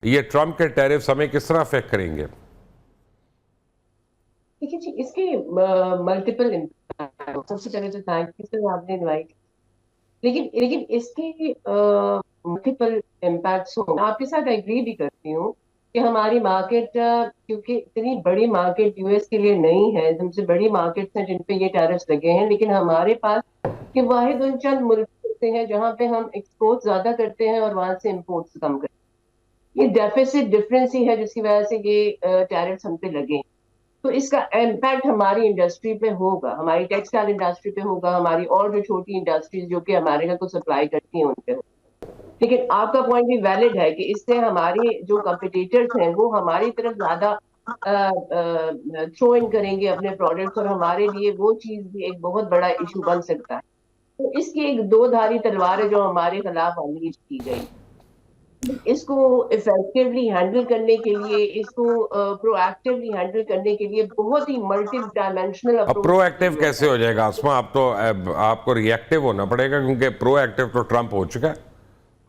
ये ट्रंप के टैरिफ हमें किस तरह अफेक्ट करेंगे? देखिए जी, इसके मल्टीपल इम्पैक्ट। सबसे पहले तो थैंक यू सर, आपने इनवाइट। लेकिन लेकिन इसके मल्टीपल इम्पैक्ट्स हों, मैं आपके साथ एग्री भी करती हूँ कि हमारी मार्केट, क्योंकि इतनी बड़ी मार्केट यूएस के लिए नहीं है, हमसे बड़ी मार्केट्स हैं जिन पे ये टैरिफ्स लगे हैं, लेकिन हमारे पास के वाहिद उन चंद मुल्क होते हैं जहाँ पे हम एक्सपोर्ट ज्यादा करते हैं और वहां से इम्पोर्ट्स कम करते हैं। ये डेफिसिट डिफरेंस ही है जिसकी वजह से ये टैरिफ्स हम पे लगे हैं। तो इसका इम्पैक्ट हमारी इंडस्ट्री पे होगा, हमारी टेक्सटाइल इंडस्ट्री पे होगा, हमारी और जो छोटी इंडस्ट्रीज जो कि अमेरिका को सप्लाई करती हैं उन पे होगा। लेकिन आपका पॉइंट भी वैलिड है कि इससे हमारे जो कंपटीटर्स हैं वो हमारी तरफ ज्यादा थ्रो इन करेंगे अपने प्रोडक्ट्स, और हमारे लिए वो चीज भी एक बहुत बड़ा इशू बन सकता है। तो इसकी एक दो धारी तलवार है जो हमारे खिलाफ अनलीश की गई। इसको इफेक्टिवली हैंडल करने के लिए, इसको प्रोएक्टिवली हैंडल करने के लिए बहुत ही मल्टी डायमेंशनल अब अप्रोच की प्रोएक्टिव जरूरत कैसे है। हो जाएगा आसमा? आप तो आपको रिएक्टिव होना पड़ेगा, क्योंकि प्रोएक्टिव तो ट्रंप हो चुका है।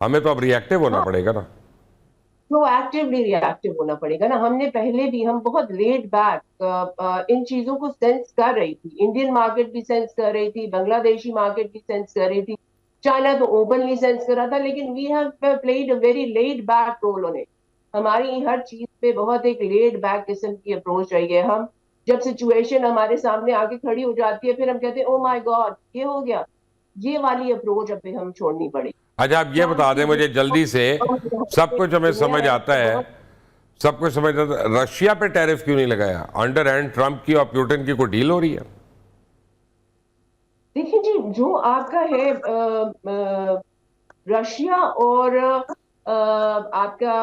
हमें तो अब रिएक्टिव होना हाँ, पड़ेगा ना। प्रोएक्टिवली रिएक्टिव होना पड़ेगा ना। हमने पहले भी, हम बहुत लेट बैक इन चीजों को सेंस कर रही थी, इंडियन मार्केट भी सेंस कर रही थी, बांग्लादेशी मार्केट भी सेंस कर रही थी, चाइना तो ओपनली सेंस कर रहा था, लेकिन we have played a very late back role on it. हमारी हर चीज पे बहुत एक लेट बैक किस्म की अप्रोच रही है। हम जब सिचुएशन हमारे सामने आके खड़ी हो जाती है फिर हम कहते हैं ओ माय गॉड ये हो गया। ये वाली अप्रोच अभी हम छोड़नी पड़ेगी। अच्छा, आप ये ट्रम्प बता की दें मुझे जल्दी से। सब कुछ हमें दुनिया समझ है आता उससे है, बहुत। सब कुछ समझ आता है, रशिया पे टैरिफ क्यों नहीं लगाया? अंडर एंड ट्रंप की और पुतिन की कोई डील हो रही है? देखिए जी, जो आपका है रशिया और आपका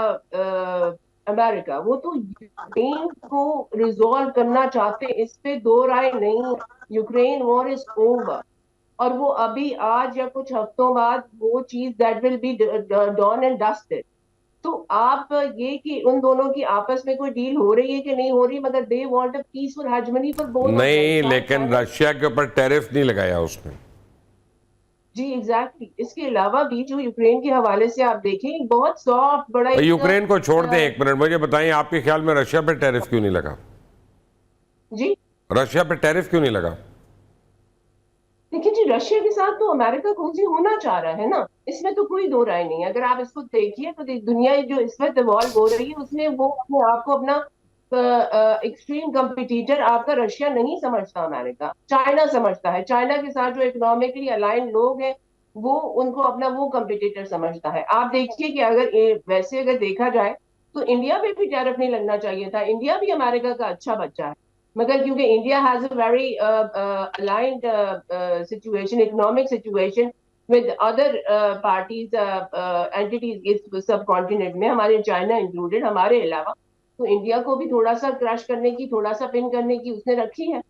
अमेरिका, वो तो यूक्रेन को रिजॉल्व करना चाहते हैं, इस पे दो राय नहीं है। यूक्रेन वॉर इज ओवर, और वो अभी आज या कुछ हफ्तों बाद वो चीज that will be done and dusted. तो आप ये कि उन दोनों की आपस में कोई डील हो रही है कि नहीं हो रही, मगर they want a peaceful hegemony for both of them. नहीं, चाहे लेकिन चाइना। रशिया के ऊपर टैरिफ नहीं लगाया उसने। जी एग्जैक्टली, इसके अलावा भी जो यूक्रेन के हवाले से आप देखें, बहुत सॉफ्ट बड़ा और एक यूक्रेन को छोड़ दें, एक मिनट मुझे बताएं, आपके ख्याल में रशिया पे टैरिफ क्यों नहीं लगा? जी रशिया पे टैरिफ क्यों नहीं लगा? देखिए जी, रशिया के साथ तो अमेरिका कोजी होना चाह रहा है ना, इसमें तो कोई दो राय नहीं है। अगर आप इसको देखिए तो दुनिया जो इस वक्त इवॉल्व हो रही है उसमें वो अपने आप को अपना एक्सट्रीम कंपिटिटर आपका रशिया नहीं समझता, अमेरिका चाइना समझता है। चाइना के साथ जो इकोनॉमिकली अलाइन लोग हैं वो उनको अपना वो कंपिटिटर समझता है। आप देखिए कि अगर वैसे अगर देखा जाए तो इंडिया पे भी टैरिफ नहीं लगना चाहिए था, इंडिया भी अमेरिका का अच्छा बच्चा है। मगर क्योंकि India has a very aligned situation, economic situation with other parties entities इस सब कॉन्टिनेंट में, हमारे चाइना इंक्लूडेड, हमारे अलावा, तो इंडिया को भी थोड़ा सा क्रश करने की, थोड़ा सा पिन करने की उसने रखी है।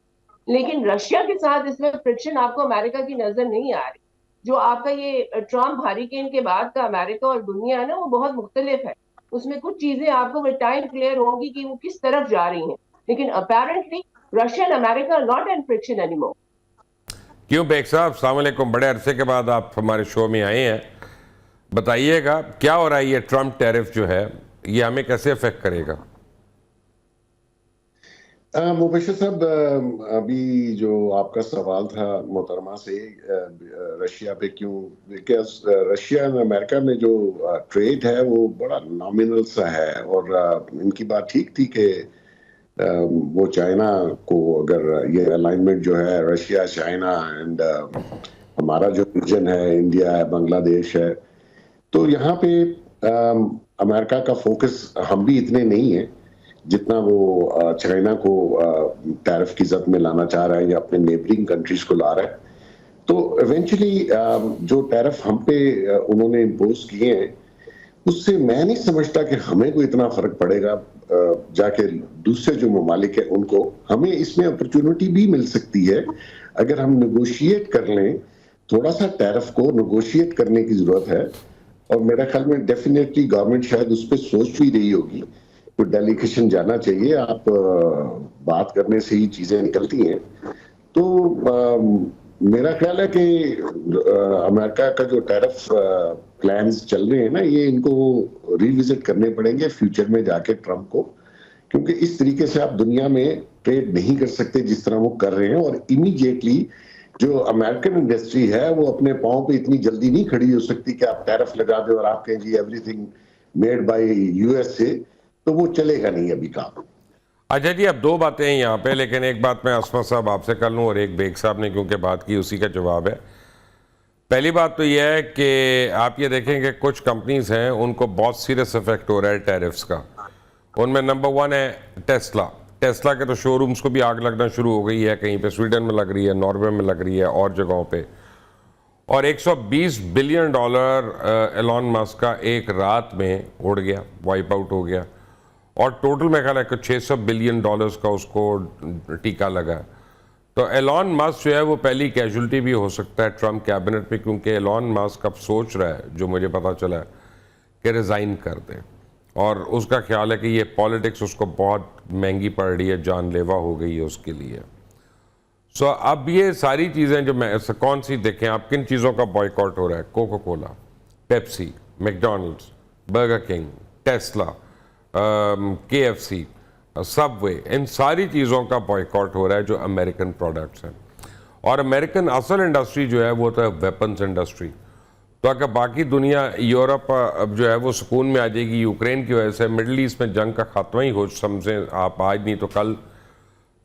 लेकिन रशिया के साथ इसमें फ्रिक्शन आपको अमेरिका की नजर नहीं आ रही। जो आपका ये ट्रम्प हरिकेन के बाद का अमेरिका और दुनिया है ना, वो बहुत मुख्तलिफ है। उसमें कुछ चीजें आपको विद टाइम क्लियर होगी कि वो किस तरफ जा रही हैं। लेकिन apparently Russia and America not in friction anymore. क्यों बेग साहब, अस्सलाम वालेकुम, बड़े अरसे के बाद आप हमारे शो में आए हैं। बताइएगा क्या हो रहा है, ये ट्रम्प टैरिफ जो है ये हमें कैसे अफेक्ट करेगा? मुबशर साहब, अभी जो आपका सवाल था मोहतरमा से, रशिया पे क्यों, बिकॉज रशिया और अमेरिका में जो ट्रेड है वो बड़ा नॉमिनल सा है। और इनकी बात ठीक थी कि वो चाइना को, अगर ये अलाइनमेंट जो है रशिया चाइना एंड हमारा जो रीजन है, इंडिया है, बांग्लादेश है, तो यहाँ पे अमेरिका का फोकस हम भी इतने नहीं है जितना वो चाइना को टैरिफ की जद में लाना चाह रहा है या अपने नेबरिंग कंट्रीज को ला रहा है। तो इवेंचुअली जो टैरिफ हम पे उन्होंने इम्पोज किए हैं, उससे मैं नहीं समझता कि हमें कोई इतना फर्क पड़ेगा। जाके दूसरे जो ममालिक है उनको, हमें इसमें अपॉर्चुनिटी भी मिल सकती है अगर हम नेगोशिएट कर लें। थोड़ा सा टैरिफ को नेगोशिएट करने की जरूरत है, और मेरा ख्याल में डेफिनेटली गवर्नमेंट शायद उस पर सोच भी रही होगी। तो डेलीगेशन जाना चाहिए, आप बात करने से ही चीजें निकलती हैं। तो मेरा ख्याल है कि अमेरिका का जो टैरिफ प्लान्स चल रहे हैं ना, ये इनको रिविजिट करने पड़ेंगे फ्यूचर में जाके ट्रम्प को, क्योंकि इस तरीके से आप दुनिया में ट्रेड नहीं कर सकते जिस तरह वो कर रहे हैं। और इमीडिएटली जो अमेरिकन इंडस्ट्री है वो अपने पांव पे इतनी जल्दी नहीं खड़ी हो सकती कि आप टैरिफ लगा दो और आप कहें जी एवरीथिंग मेड बाय यूएस से, तो वो चलेगा नहीं अभी काम। अच्छा जी, अब दो बातें हैं यहाँ पे, लेकिन एक बात मैं असमा साहब आपसे कर लूँ और एक बेग साहब ने क्योंकि बात की उसी का जवाब है। पहली बात तो यह है कि आप ये देखें कि कुछ कंपनीज हैं उनको बहुत सीरियस इफेक्ट हो रहा है टैरिफ्स का। उनमें नंबर 1 है टेस्ला। टेस्ला के तो शोरूम्स को भी आग लगना शुरू हो गई है, कहीं पे स्वीडन में लग रही है, नॉर्वे में लग रही है और जगहों पे। और 120 बिलियन डॉलर एलॉन मस्क का एक रात में उड़ गया, वाइप आउट हो गया। और टोटल में ख्याल है कि 600 बिलियन डॉलर्स का उसको टीका लगा। तो एलॉन मस्क जो है वो पहली कैजुअल्टी भी हो सकता है ट्रम्प कैबिनेट में, क्योंकि एलॉन मस्क अब सोच रहा है, जो मुझे पता चला है, कि रिज़ाइन कर दे। और उसका ख्याल है कि ये पॉलिटिक्स उसको बहुत महंगी पड़ रही है, जानलेवा हो गई है उसके लिए। सो अब ये सारी चीज़ें जो मैं कौन सी देखें आप, किन चीज़ों का बॉयकॉट हो रहा है? Coca Cola, Pepsi, McDonald's, Burger King, Tesla, KFC, Subway, इन सारी चीज़ों का बॉयकॉट हो रहा है जो अमेरिकन प्रोडक्ट्स हैं। और अमेरिकन असल इंडस्ट्री जो है वो तो है वेपन्स इंडस्ट्री। तो अगर बाकी दुनिया, यूरोप अब जो है वो सुकून में आ जाएगी यूक्रेन की वजह से, मिडल ईस्ट में जंग का खात्मा ही हो समझें आप आज नहीं तो कल,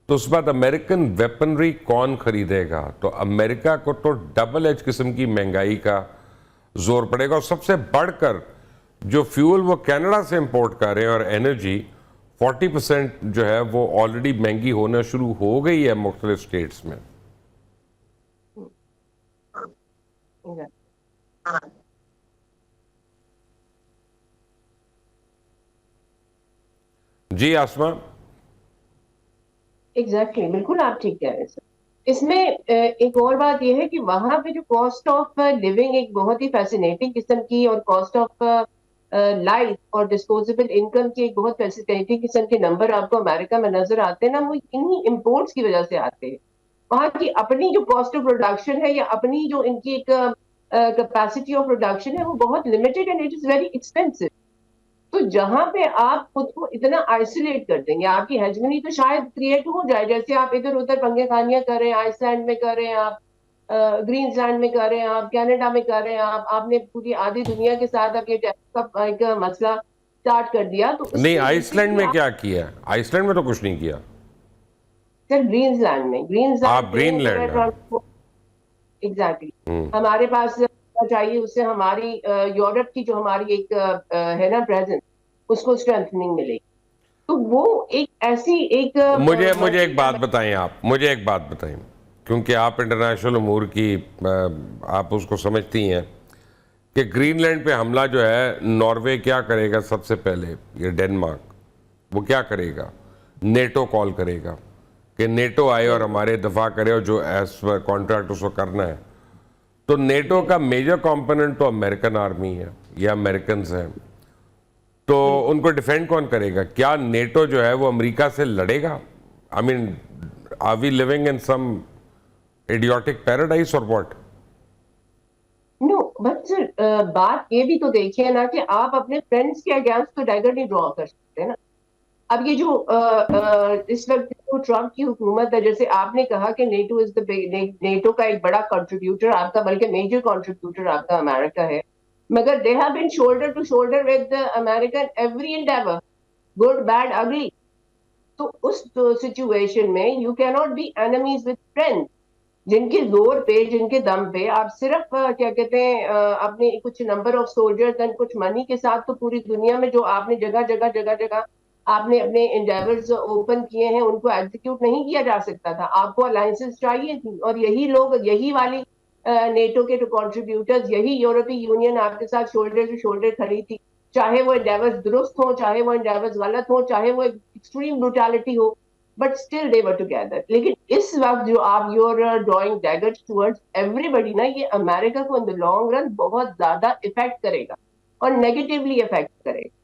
तो उस बाद अमेरिकन वेपनरी कौन खरीदेगा? तो अमेरिका को तो डबल एज किस्म की महंगाई का जोर पड़ेगा। और सबसे बढ़कर जो फ्यूल वो कनाडा से इंपोर्ट कर रहे हैं और एनर्जी 40% जो है वो ऑलरेडी महंगी होना शुरू हो गई है मुख्तलिफ स्टेट्स में। जी आसमा। एग्जैक्टली, बिल्कुल आप ठीक कह रहे हैं सर। इसमें एक और बात यह है कि वहां पे जो कॉस्ट ऑफ लिविंग एक बहुत ही फैसिनेटिंग किस्म की, और कॉस्ट ऑफ लाइफ और डिस्पोजेबल इनकम की एक बहुत फैसिनेटिंग किस्म के नंबर आपको अमेरिका में नजर आते हैं ना, वो इन्हीं इम्पोर्ट्स की वजह से आते हैं। वहां की अपनी जो कॉस्ट ऑफ प्रोडक्शन है या अपनी जो इनकी एक कैपेसिटी ऑफ प्रोडक्शन है वो बहुत limited and it is very expensive. तो जहां पे आप खुद को इतना आइसोलेट कर देंगे, आपकी हेजमनी तो शायद क्रिएट हो जाए, जैसे आप इधर उधर पंगे खानियां कर रहे हैं, आइसलैंड में कर रहे हैं आप, ग्रीनलैंड में कर रहे हैं आप, कनाडा में कर रहे हैं आप, आपने पूरी आधी दुनिया के साथ अब ये टैक्स का एक मसला स्टार्ट कर दिया। तो नहीं, आइसलैंड में क्या किया? आइसलैंड में तो कुछ नहीं किया सर। ग्रीनलैंड में, आप ग्रीनलैंड एग्जैक्टली हमारे पास चाहिए, उससे हमारी यूरोप की जो हमारी एक है ना प्रेजेंस, उसको स्ट्रेंथनिंग मिलेगी। तो वो एक ऐसी एक मुझे एक बात बताएं आप, मुझे एक बात बताएं, क्योंकि आप इंटरनेशनल अमूर की आप उसको समझती हैं कि ग्रीनलैंड पे हमला जो है नॉर्वे क्या करेगा सबसे पहले, ये डेनमार्क, वो क्या करेगा? नेटो कॉल करेगा कि नेटो आए और हमारे दफा करे, और जो एज कॉन्ट्रैक्ट उसको करना है। तो नेटो का मेजर कंपोनेंट तो अमेरिकन आर्मी है या अमेरिकन हैं, तो उनको डिफेंड कौन करेगा? क्या नेटो जो है वो अमेरिका से लड़ेगा? I mean, are we living in some idiotic paradise और व्हाट? नो बट सर, बात ये भी तो देखिए ना कि आप अपने फ्रेंड्स के अगेंस्ट तो डैगर नहीं ड्रॉ कर सकते ना। अब ये जो इस वक्त जो ट्रम्प की हुकूमत है, जैसे आपने कहा कि नेटो इज द नेटो का एक बड़ा कंट्रीब्यूटर आपका, बल्कि मेजर कंट्रीब्यूटर आपका अमेरिका है, मगर they have been shoulder to shoulder with American every endeavour, good bad ugly. तो उस सिचुएशन में you can not be enemies with friends, जिनके जोर पे, जिनके दम पे आप सिर्फ क्या कहते हैं अपने कुछ नंबर ऑफ सोल्जर्स एंड कुछ मनी के साथ तो पूरी दुनिया में जो आपने जगह जगह जगह जगह आपने अपने एंडेवर्स ओपन किए हैं उनको एग्जीक्यूट नहीं किया जा सकता था। आपको अलायंसेस चाहिए थी, और यही लोग, यही वाली नेटो के जो कॉन्ट्रीब्यूटर्स, यही यूरोपीय यूनियन आपके साथ शोल्डर टू शोल्डर खड़ी थी, चाहे वो एंडेवर्स दुरुस्त हो, चाहे वो एंडेवर्स गलत हो, चाहे वो एक्सट्रीम ब्रूटैलिटी हो, but still they were together. लेकिन इस वक्त जो आप you're drawing daggers towards everybody ना, ये अमेरिका को इन द लॉन्ग रन बहुत ज्यादा इफेक्ट करेगा और नेगेटिवली इफेक्ट करेगा।